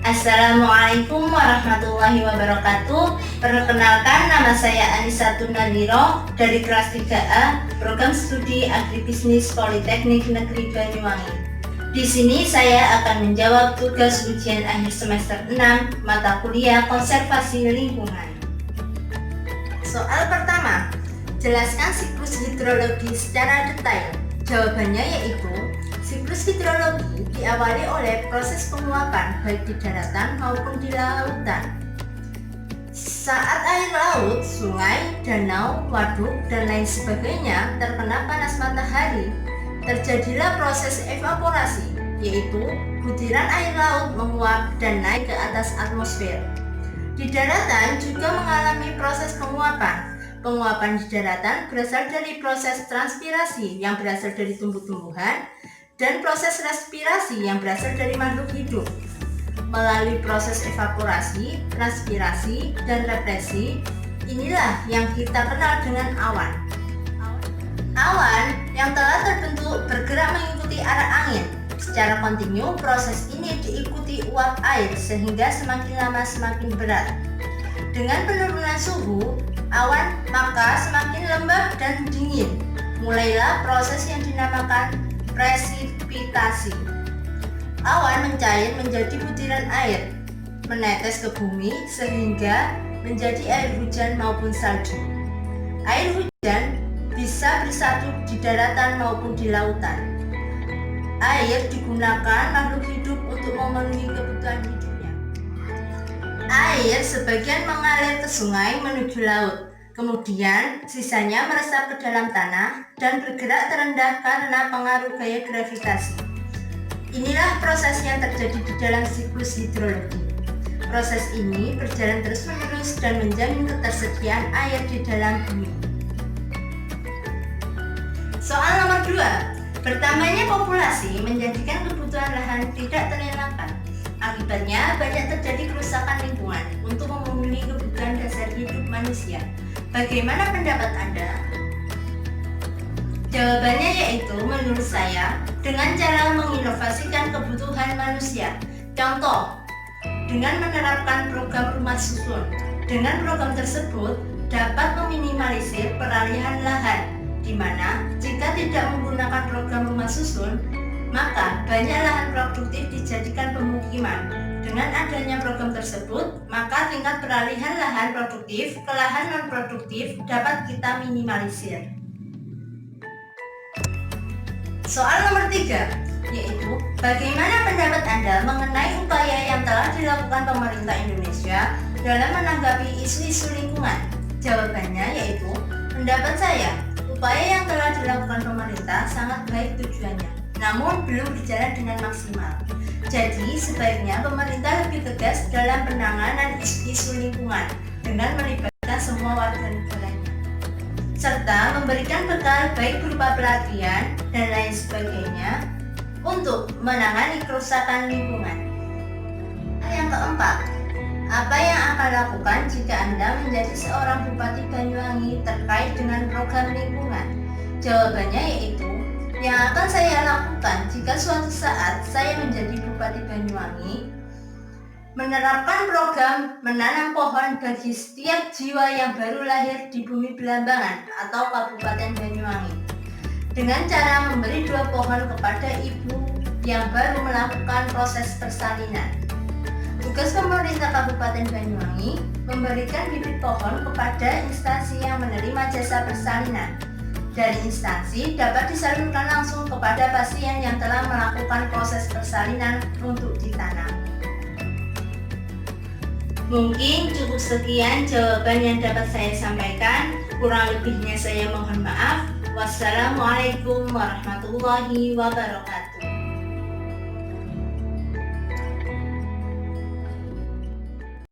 Assalamualaikum warahmatullahi wabarakatuh. Perkenalkan, nama saya Anisatun Nadhiro dari kelas 3A Program Studi Agribisnis Politeknik Negeri Banyuwangi. Di sini saya akan menjawab tugas ujian akhir semester 6 mata kuliah Konservasi Lingkungan. Soal pertama, jelaskan siklus hidrologi secara detail. Jawabannya yaitu siklus hidrologi diawali oleh proses penguapan baik di daratan maupun di lautan. Saat air laut, sungai, danau, waduk, dan lain sebagainya terkena panas matahari, terjadilah proses evaporasi, yaitu butiran air laut menguap dan naik ke atas atmosfer. Di daratan juga mengalami proses penguapan. Penguapan di daratan berasal dari proses transpirasi yang berasal dari tumbuh-tumbuhan dan proses respirasi yang berasal dari makhluk hidup. Melalui proses evaporasi, transpirasi, dan represi, inilah yang kita kenal dengan awan. Awan yang telah terbentuk bergerak mengikuti arah angin. Secara kontinu, proses ini diikuti uap air sehingga semakin lama semakin berat. Dengan penurunan suhu awan, maka semakin lembab dan dingin. Mulailah proses yang dinamakan presipitasi. Awan mencair menjadi butiran air, menetes ke bumi sehingga menjadi air hujan maupun salju. Air hujan bisa bersatu di daratan maupun di lautan. Air digunakan makhluk hidup untuk memenuhi kebutuhan hidupnya. Air sebagian mengalir ke sungai menuju laut, kemudian sisanya meresap ke dalam tanah dan bergerak terendah karena pengaruh gaya gravitasi. Inilah proses yang terjadi di dalam siklus hidrologi. Proses ini berjalan terus-menerus dan menjamin ketersediaan air di dalam bumi. Soal nomor 2. Bertambahnya populasi menjadikan kebutuhan lahan tidak terelakkan. Akibatnya banyak terjadi kerusakan lingkungan untuk memenuhi kebutuhan dasar hidup manusia. Bagaimana pendapat Anda? Jawabannya yaitu menurut saya dengan cara menginovasikan kebutuhan manusia. Contoh, dengan menerapkan program rumah susun. Dengan program tersebut dapat meminimalisir peralihan lahan, di mana jika tidak menggunakan program rumah susun, maka banyak lahan produktif dijadikan pemukiman. Dengan adanya program tersebut, maka tingkat peralihan lahan produktif ke lahan non-produktif dapat kita minimalisir. Soal nomor 3, yaitu bagaimana pendapat Anda mengenai upaya yang telah dilakukan pemerintah Indonesia dalam menanggapi isu-isu lingkungan? Jawabannya yaitu, pendapat saya, upaya yang telah dilakukan pemerintah sangat baik tujuannya, namun belum berjalan dengan maksimal. Jadi, sebaiknya pemerintah lebih tegas dalam penanganan isu-isu lingkungan dengan melibatkan semua warga negaranya, serta memberikan bekal baik berupa pelatihan dan lain sebagainya untuk menangani kerusakan lingkungan. Yang keempat, apa yang akan lakukan jika Anda menjadi seorang Bupati Banyuwangi terkait dengan program lingkungan? Jawabannya yaitu, yang akan saya lakukan jika suatu saat saya menjadi Bupati Banyuwangi, menerapkan program menanam pohon bagi setiap jiwa yang baru lahir di bumi Belambangan atau Kabupaten Banyuwangi, dengan cara memberi 2 pohon kepada ibu yang baru melakukan proses persalinan. Tugas pemerintah Kabupaten Banyuwangi memberikan bibit pohon kepada instansi yang menerima jasa persalinan. Dari instansi dapat disalurkan langsung kepada pasien yang telah melakukan proses persalinan untuk ditanam. Mungkin cukup sekian jawaban yang dapat saya sampaikan. Kurang lebihnya saya mohon maaf. Wassalamualaikum warahmatullahi wabarakatuh.